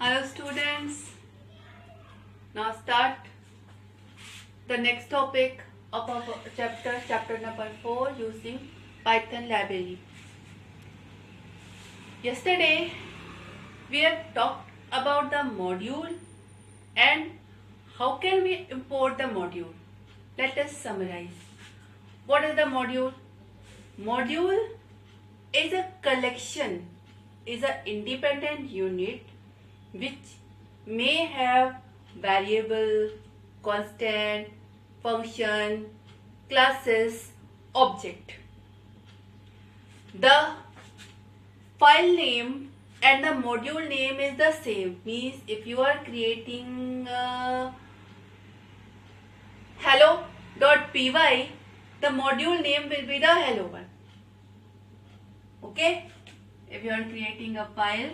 Hello students, now start the next topic of our chapter number 4 using Python library. Yesterday we have talked about the module and how can we import the module. Let us summarize. What is the module? Module is a collection, is an independent unit which may have variable, constant, function, classes, object. The file name and the module name is the same. Means if you are creating hello.py, the module name will be the hello one. Okay? If you are creating a file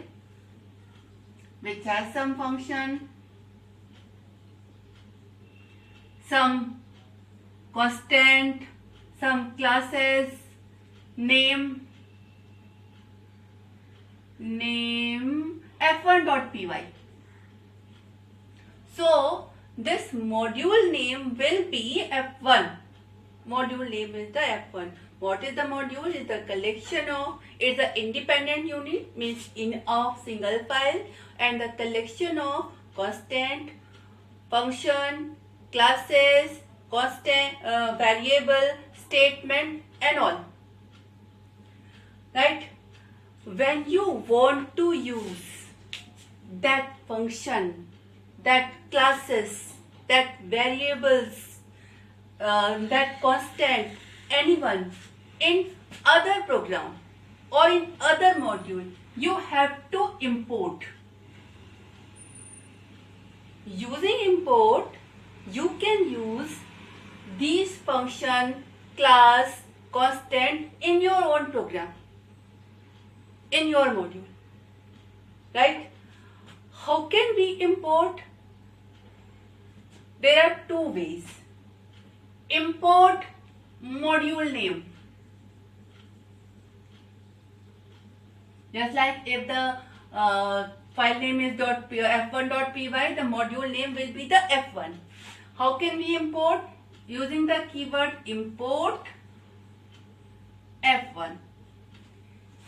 which has some function, some constant, some classes, name f1.py. So this module name will be f1. Module name is the f1. What is the module? Is the collection of, it's an independent unit, means in a single file, and the collection of constant, function, classes, constant, variable, statement and all. Right? When you want to use that function, that classes, that variables, that constant, anyone in other program or in other module, you have to import. Using import, you can use these function, class, constant in your own program, in your module. Right? How can we import? There are two ways. Import module name. Just like if the file name is f1.py, the module name will be the f1. How can we import? Using the keyword import f1.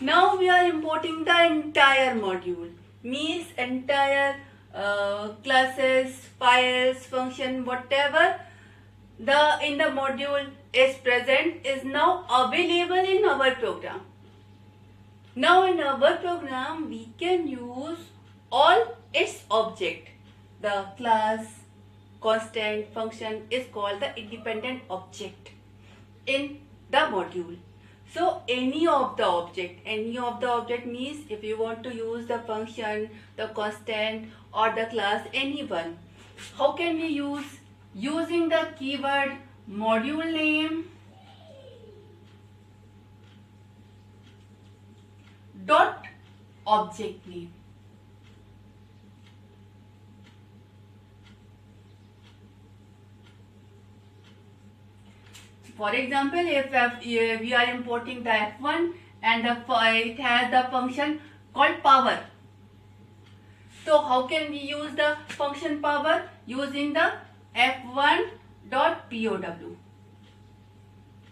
Now we are importing the entire module. Means entire classes, files, function, whatever in the module is present is now available in our program. Now in our program we can use all its object. The class, constant, function is called the independent object in the module. So any of the object means if you want to use the function, the constant or the class, anyone. How can we use? Using the keyword module name dot object name. For example, if we are importing the f1 and it has the function called power. So how can we use the function power? Using the f1.pow.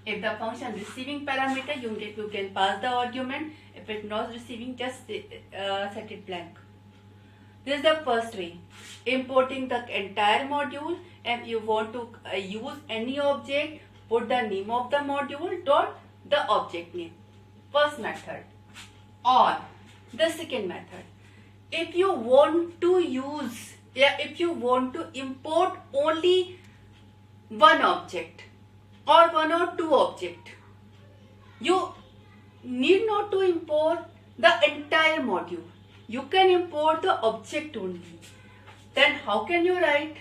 If the function receiving parameter, you can pass the argument. If it's not receiving, just set it blank. This is the first way. Importing the entire module, and you want to use any object, put the name of the module dot the object name. First method. Or the second method. If you want to import only one object or one or two object, you need not to import the entire module. You can import the object only. Then how can you write?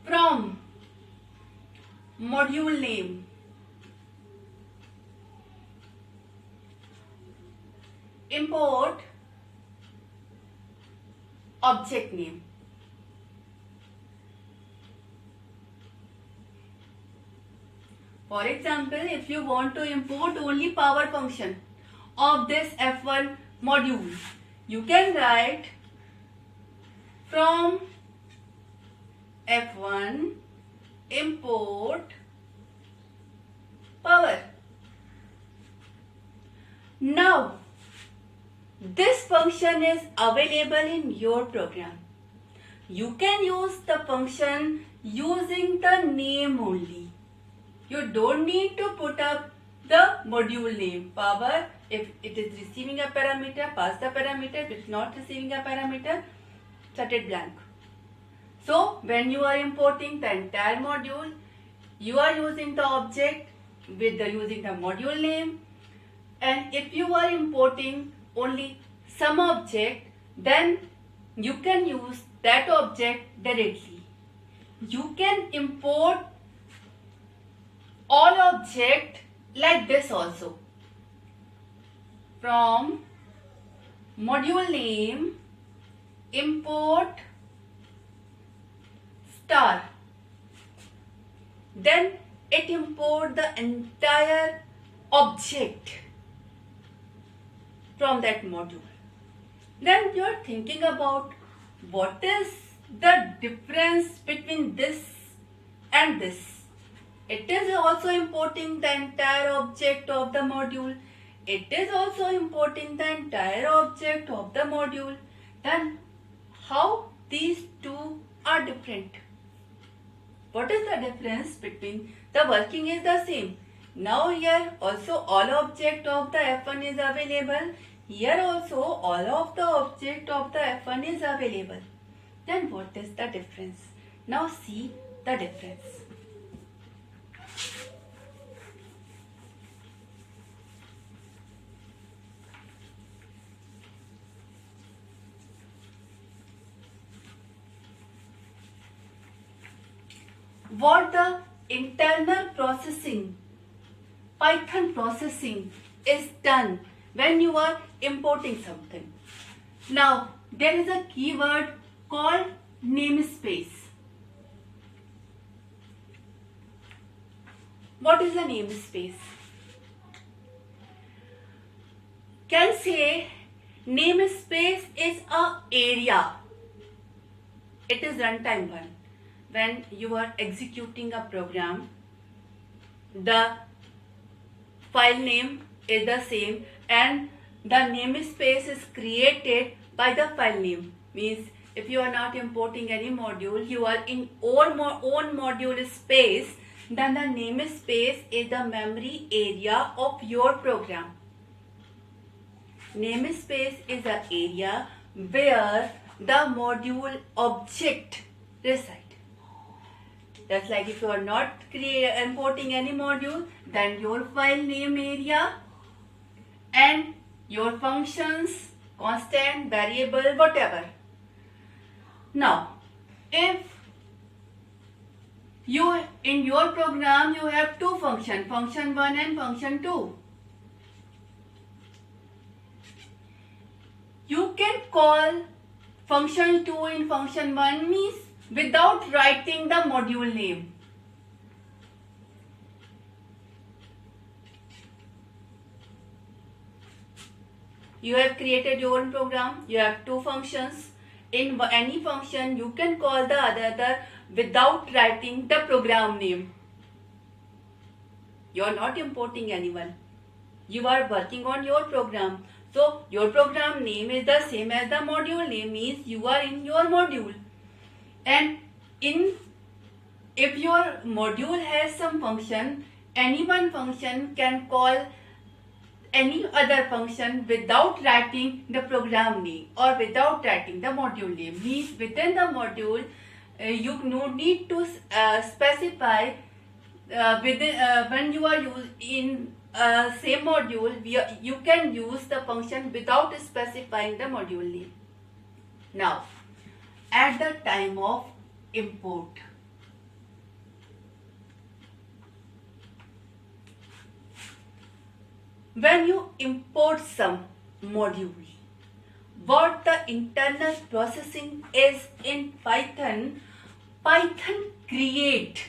From module name import object name. For example, if you want to import only power function of this F1 module, you can write From F1 import power. Now this function is available in your program. You can use the function using the name only. You don't need to put up the module name. Power, if it is receiving a parameter, pass the parameter. If it's not receiving a parameter, set it blank. So when you are importing the entire module, you are using the object with using the module name. And if you are importing only some object, then you can use that object directly. You can import all object like this also. From module name import star. Then it import the entire object from that module. Then you are thinking about what is the difference between this and this. It is also importing the entire object of the module. It is also importing the entire object of the module. Then how these two are different? What is the difference between the working is the same? Now here also all object of the F1 is available. Here also all of the object of the F1 is available. Then what is the difference? Now see the difference. What the internal processing, Python processing is done when you are importing something. Now there is a keyword called namespace. What is a namespace? Can say namespace is a area. It is runtime one. When you are executing a program, the file name is the same and the namespace is created by the file name. Means if you are not importing any module, you are in own module space, then the namespace is the memory area of your program. Namespace is the area where the module object resides. That's like if you are not importing any module, then your file name area and your functions, constant, variable, whatever. Now, if you in your program you have two functions, function 1 and function 2. You can call function 2 in function 1 means without writing the module name. You have created your own program, you have two functions. In any function, you can call the other without writing the program name. You are not importing anyone. You are working on your program. So, your program name is the same as the module name, means you are in your module. And if your module has some function, any one function can call any other function without writing the program name or without writing the module name. Means within the module, you no need to specify when you are in same module, you can use the function without specifying the module name. Now, at the time of import, when you import some module, what the internal processing is in Python, Python create.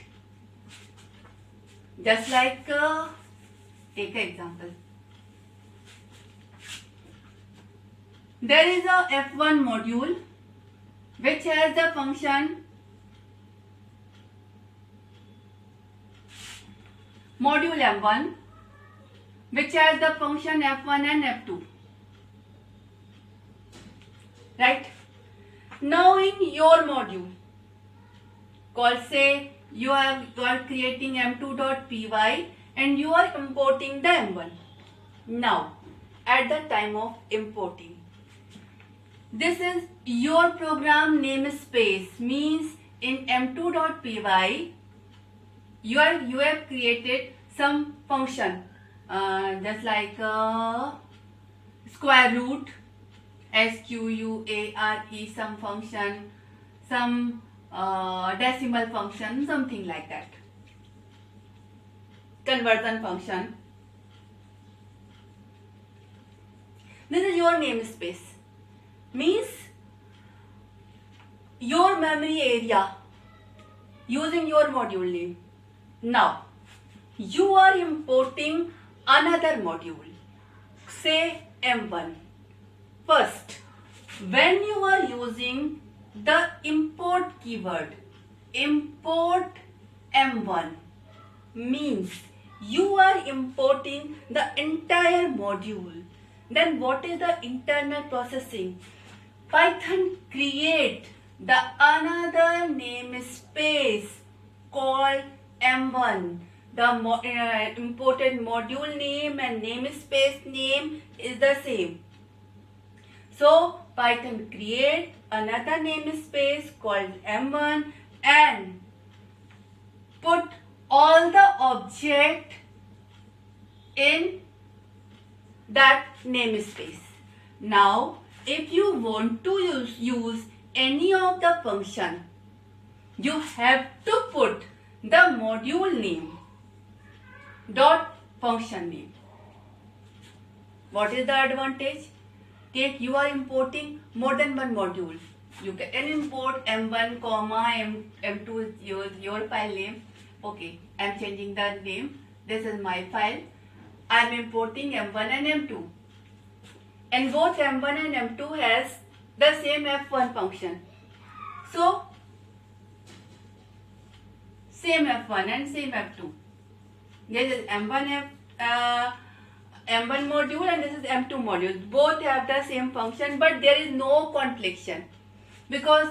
Just like take an example. There is a F1 module which has the function module M1, which has the function F1 and F2. Right? Now in your module, called say you are creating m2.py and you are importing the M1. Now, at the time of importing, this is your program namespace, means in m2.py you have created some function just like square root, square, some function, some decimal function, something like that, conversion function. This is your namespace, means your memory area using your module name. Now you are importing another module, say M1. First, when you are using the import keyword, import M1, means you are importing the entire module. Then what is the internal processing? Python create the another namespace called M1. The imported module name and namespace name is the same. So Python create another namespace called M1 and put all the object in that namespace. Now if you want to use any of the function, you have to put the module name dot function name. What is the advantage? Take you are importing more than one module. You can import M1, M2 is your file name. Okay, I am changing the name. This is my file. I am importing M1 and M2. And both M1 and M2 has the same F1 function. So, same F1 and same F2. This is M1 module and this is M2 module. Both have the same function, but there is no confliction because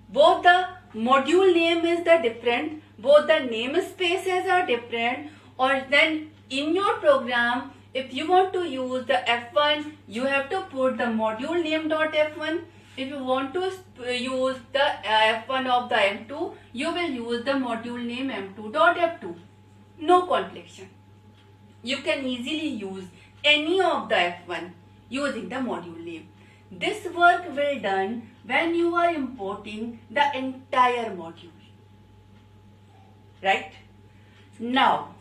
both the module name is the different, both the namespaces are different. Or then in your program, if you want to use the F1, you have to put the module name dot F1. If you want to use the F1 of the M2, you will use the module name M2 dot F2. No confliction. You can easily use any of the F1 using the module name. This work will done when you are importing the entire module. Right? Now,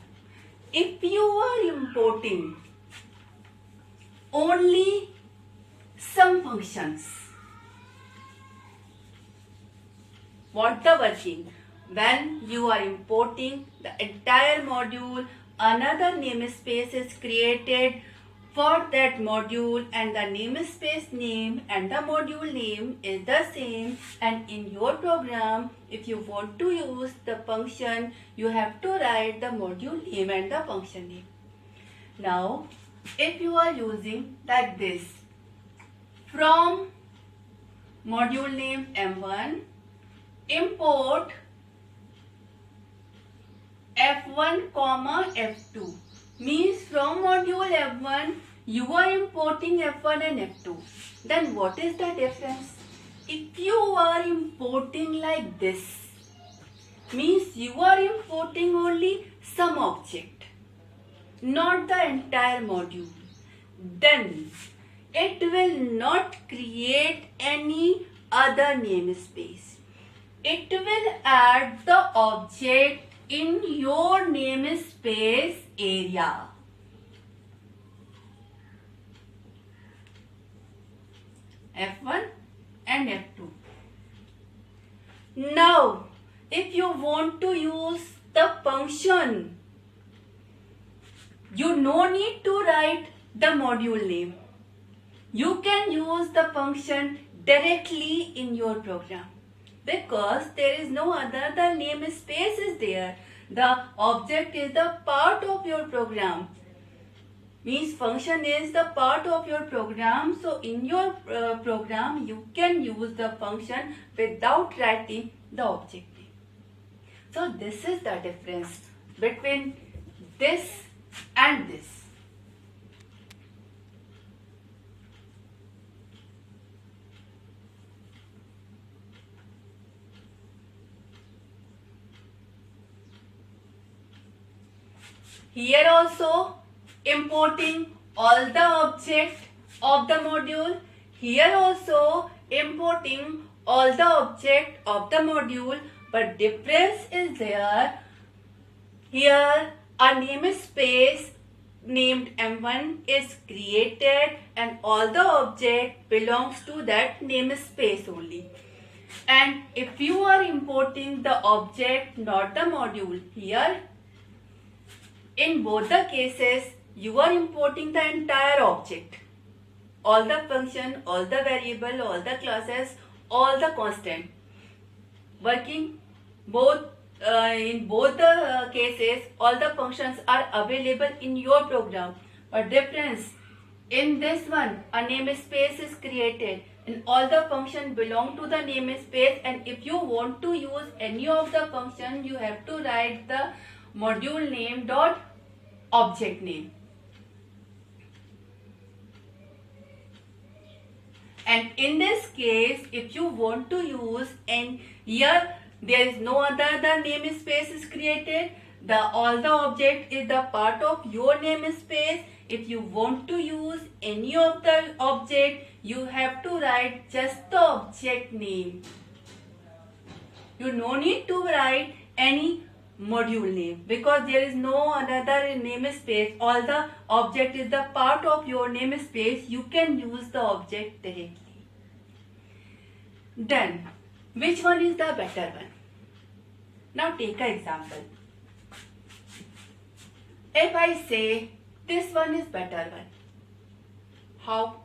if you are importing only some functions, what the working? When you are importing the entire module, another namespace is created for that module and the namespace name and the module name is the same. And in your program, if you want to use the function, you have to write the module name and the function name. Now, if you are using like this, from module name M1, import F1, F2, means from module F1 you are importing F1 and F2. Then what is the difference? If you are importing like this, means you are importing only some object, not the entire module. Then it will not create any other namespace. It will add the object in your namespace area. F1 and F2. Now, if you want to use the function, you no need to write the module name. You can use the function directly in your program, because there is no other, the namespace is there. The object is the part of your program. Means function is the part of your program. So in your program you can use the function without writing the object name. So this is the difference between this and this. Here also importing all the object of the module. Here also importing all the object of the module, but difference is there. Here a namespace named M1 is created and all the object belongs to that namespace only. And if you are importing the object, not the module, here in both the cases you are importing the entire object, all the function, all the variable, all the classes, all the constant, working both in both the cases. All the functions are available in your program, but difference in this one, a namespace is created and all the function belong to the namespace, and if you want to use any of the function you have to write the module name dot object name. And in this case, if you want to use, and here there is no other, the namespace is created, the all the object is the part of your namespace. If you want to use any of the object, you have to write just the object name. You no need to write any module name, because there is no another namespace. All the object is the part of your namespace. You can use the object directly. Then, which one is the better one? Now take an example. If I say this one is better one, how?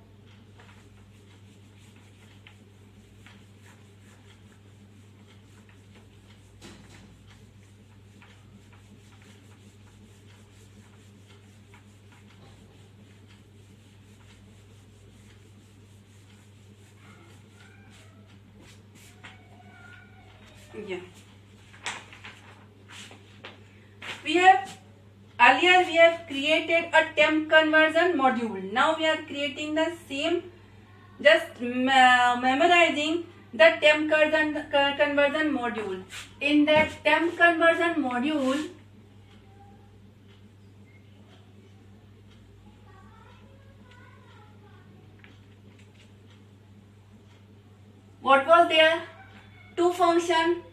Yeah. Earlier we have created a temp conversion module. Now we are creating the same, just memorizing the temp conversion module. In that temp conversion module, what was there? Two function,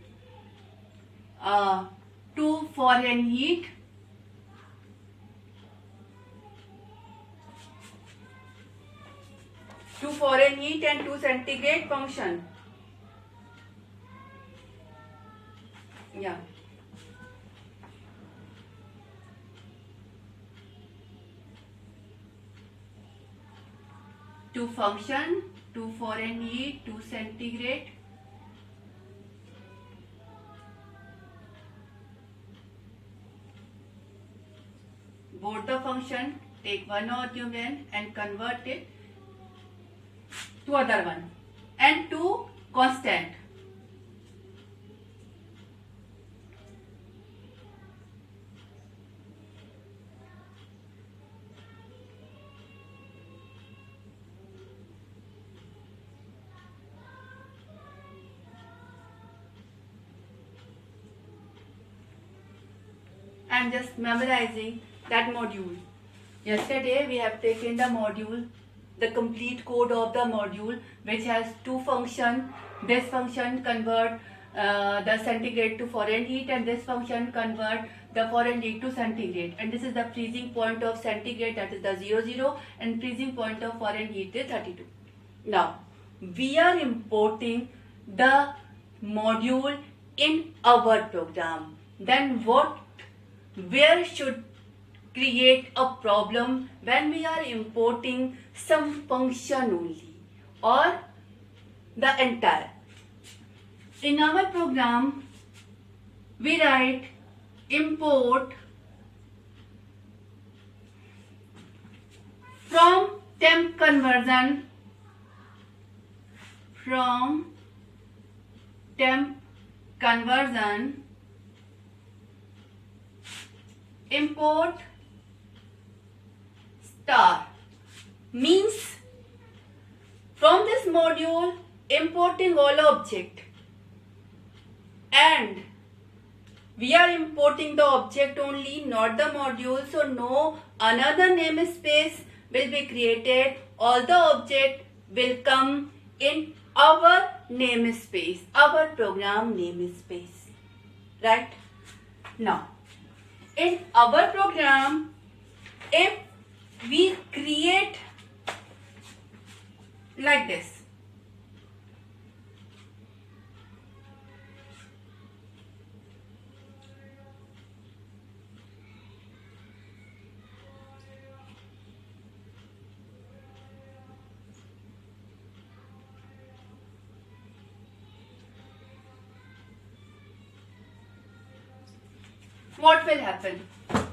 two foreign heat, and two centigrade function. Yeah. Two function, two foreign heat, two centigrade. Both the function, take one argument and convert it to other one, and two constant. I'm just memorizing that module. Yesterday we have taken the module, the complete code of the module, which has two functions. This function convert the centigrade to foreign heat, and this function convert the foreign heat to centigrade. And this is the freezing point of centigrade, that is the 00, and freezing point of foreign heat is 32. Now we are importing the module in our program. Then where should create a problem? When we are importing some function only, or the entire. In our program, we write import from temp conversion, import star means from this module importing all object, and we are importing the object only, not the module, so no another namespace will be created. All the object will come in our namespace, our program namespace, right? Now, in our program, if we create like this, what will happen?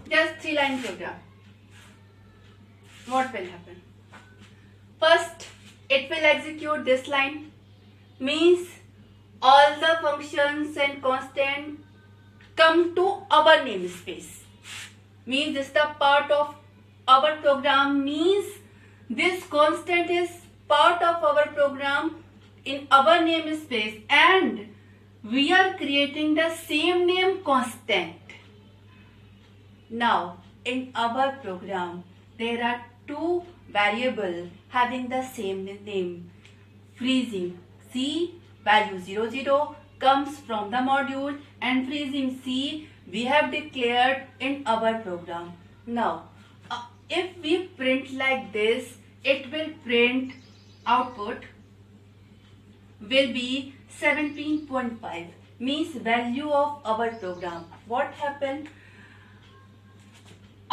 Just 3-line program. What will happen? First, it will execute this line, means all the functions and constant come to our namespace. Means this is the part of our program, means this constant is part of our program in our namespace, and we are creating the same name constant. Now, in our program, there are two variables having the same name. Freezing C value 00 comes from the module, and freezing C we have declared in our program. Now, if we print like this, it will print output will be 17.5, means value of our program. What happened?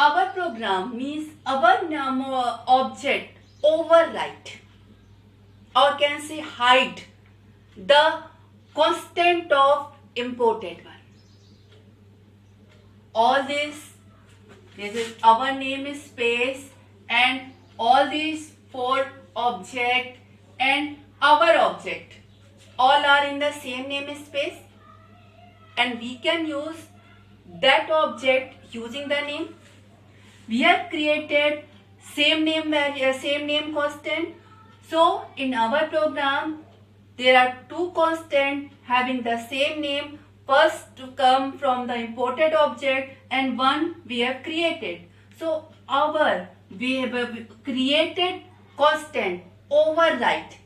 Our program means our object overwrite, or can say hide the constant of imported one. All this is our namespace, and all these 4 object and our object all are in the same namespace, and we can use that object using the name. We have created same name constant. So in our program, there are 2 constants having the same name. First to come from the imported object, and one we have created. So we have created constant overwrite,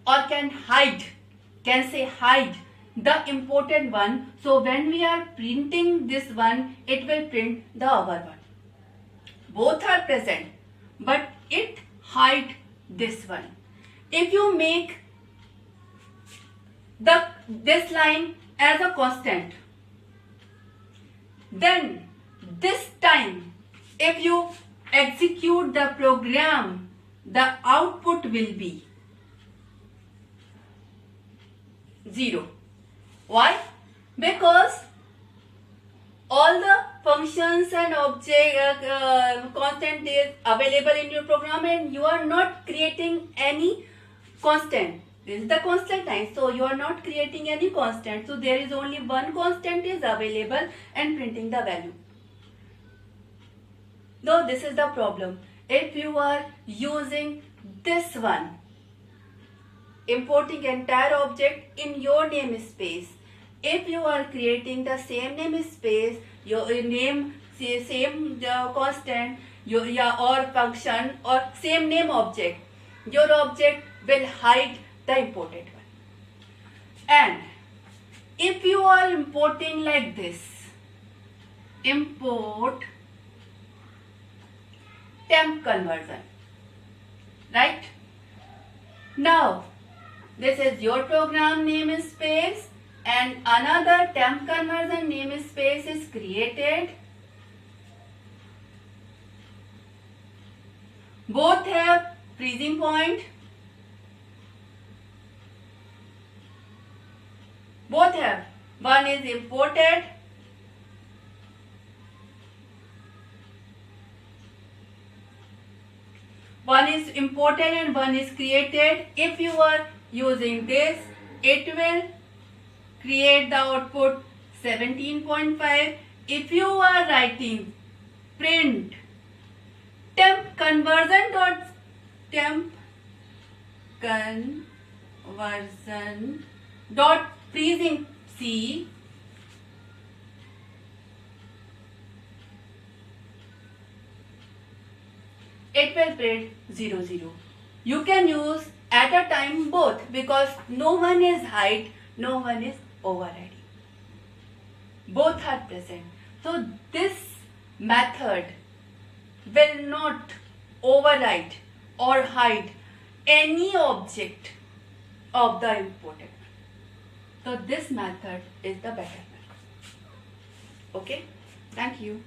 or can say hide the imported one. So when we are printing this one, it will print the our one. Both are present, but it hide this one. If you make this line as a constant, then this time if you execute the program, the output will be 0. Why? Because all the functions and object constant is available in your program, and you are not creating any constant. This is the constant time, so you are not creating any constant. So there is only one constant is available and printing the value. Though this is the problem. If you are using this one, importing entire object in your namespace, if you are creating the same namespace, your name, same constant, or function, or same name object, your object will hide the imported one. And if you are importing like this, import temp conversion, right? Now, this is your program namespace, and another temp conversion namespace is created. Both have freezing point, Both have. One is imported. One is imported and one is created. If you are using this, it will create the output 17.5. If you are writing print temp conversion dot freezing C, it will print 00. You can use at a time both because no one is hide, no one is overriding. Both are present. So this method will not override or hide any object of the imported. So this method is the better method. Okay, thank you.